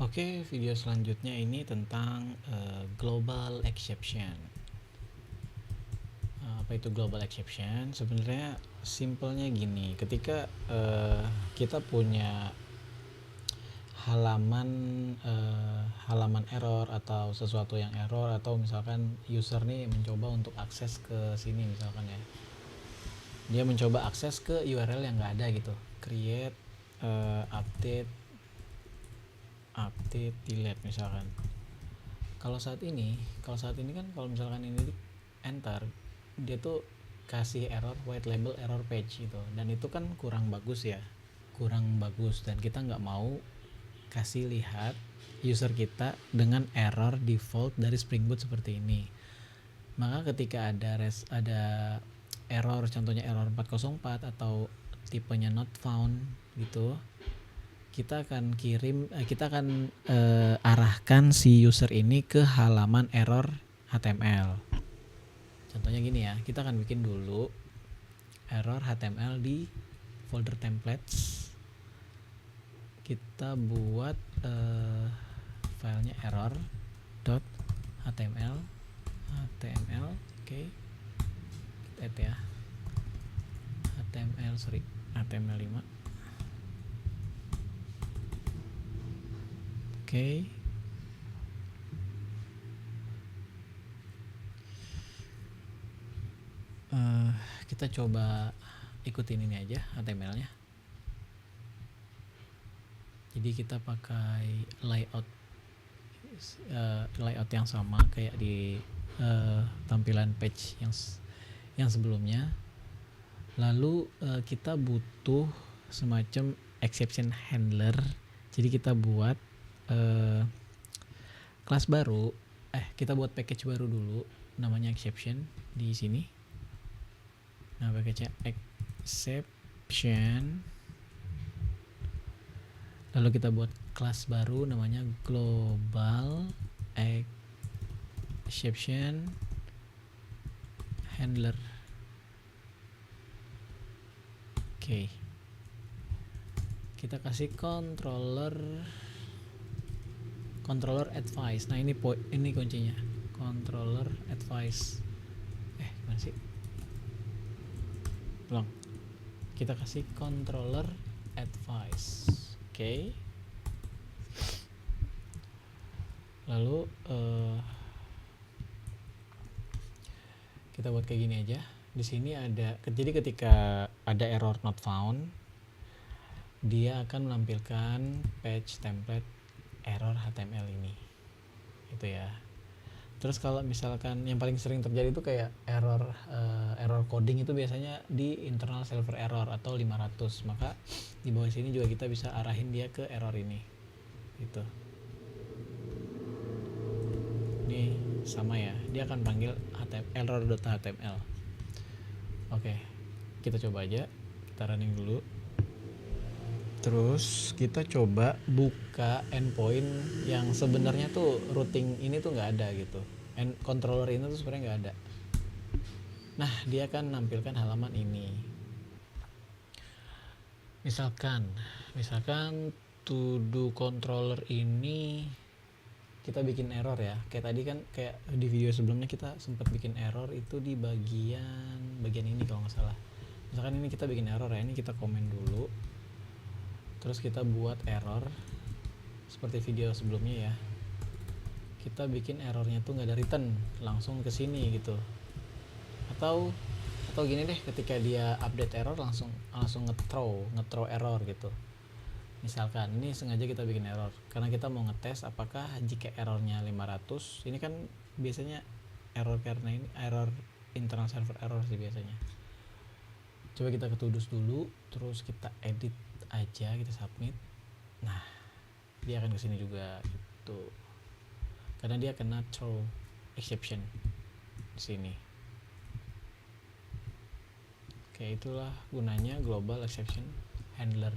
Oke, video selanjutnya ini tentang global exception. Apa itu global exception? Sebenarnya simpelnya gini, ketika kita punya halaman error atau sesuatu yang error, atau misalkan user nih mencoba untuk akses ke sini misalkan ya, dia mencoba akses ke URL yang nggak ada gitu, create, update, delete misalkan. Kalau saat ini kan kalau misalkan ini enter, dia tuh kasih error white label error page gitu, dan itu kan kurang bagus dan kita nggak mau kasih lihat user kita dengan error default dari Spring Boot seperti ini. Maka ketika ada error, contohnya error 404 atau tipenya not found gitu, kita akan arahkan si user ini ke halaman error HTML. Contohnya gini ya, kita akan bikin dulu error HTML di folder templates. Kita buat filenya error.html. Oke, kita add ya, HTML5. Oke. Kita coba ikutin ini aja HTML-nya. Jadi kita pakai layout yang sama kayak di tampilan page yang sebelumnya. Lalu kita butuh semacam exception handler. Jadi kita buat kelas baru, kita buat package baru dulu, namanya exception di sini. Nah, package-nya exception. Lalu kita buat kelas baru namanya global exception handler. Oke. Kita kasih controller advice. Nah, ini kuncinya. Controller advice. Gimana sih? Ulang. Kita kasih controller advice. Oke. Lalu kita buat kayak gini aja. Di sini ada, jadi ketika ada error not found, dia akan menampilkan page template error HTML ini. Itu ya. Terus kalau misalkan yang paling sering terjadi itu kayak error coding, itu biasanya di internal server error atau 500. Maka di bawah sini juga kita bisa arahin dia ke error ini. Gitu. Ini sama ya, dia akan panggil error.html. Oke, kita coba aja, kita running dulu. Terus kita coba buka endpoint yang sebenarnya tuh routing ini tuh nggak ada gitu, controller ini tuh sebenarnya nggak ada. Nah, dia akan menampilkan halaman ini. Misalkan to do controller ini kita bikin error ya, kayak tadi kan, kayak di video sebelumnya kita sempat bikin error itu di bagian ini kalau nggak salah. Misalkan ini kita bikin error ya, ini kita komen dulu, terus kita buat error seperti video sebelumnya ya. Kita bikin errornya tuh nggak ada return, langsung ke sini gitu. Atau gini deh, ketika dia update error langsung nge-throw error gitu. Misalkan ini sengaja kita bikin error karena kita mau ngetes apakah jika errornya 500, ini kan biasanya error karena ini error internal server error sih biasanya. Coba kita ketudus dulu, terus kita edit aja, kita submit. Nah, dia akan kesini juga gitu, karena dia kena throw exception di sini. Oke, itulah gunanya global exception handler.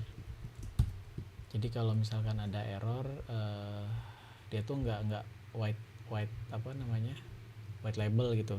Jadi kalau misalkan ada error, dia tuh nggak white label gitu,